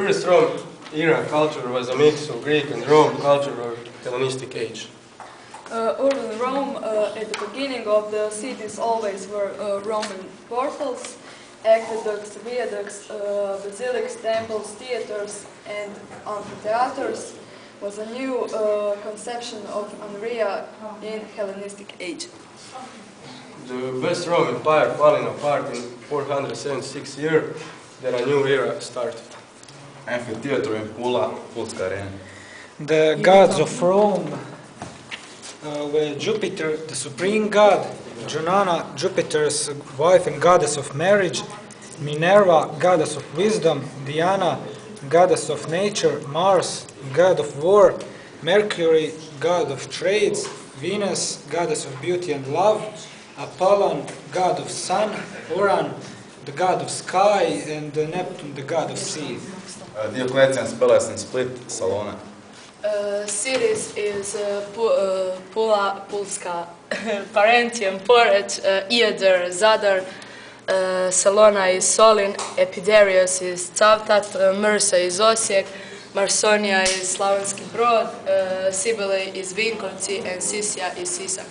first Rome era culture was a mix of Greek and Rome culture or Hellenistic age. Urban Rome, at the beginning of the cities, always were Roman portals, aqueducts, viaducts, basilics, temples, theaters, and amphitheaters. Was a new conception of an area in Hellenistic age. The West Roman Empire falling apart in 476 year, then a new era started. Amphitheater in Pula, Pulska arena. The gods of Rome were Jupiter, the supreme god, Junonia, Jupiter's wife and goddess of marriage, Minerva, goddess of wisdom, Diana, goddess of nature, Mars, god of war, Mercury, god of trades, Venus, goddess of beauty and love, Apollon, god of sun, Uran, the god of sky, and Neptune, the god of sea. Diocletian spēlēs in Split, Salona. Cities is Pula, Pulska, Parentium, Poreć, Ieder, Zadar, Salona is Solin, Epidarius is Cavtat, Mrsa is Osijek, Marsonia is Slavonski Brod, Sibile is Vinkovci, and Sisja is Sisak.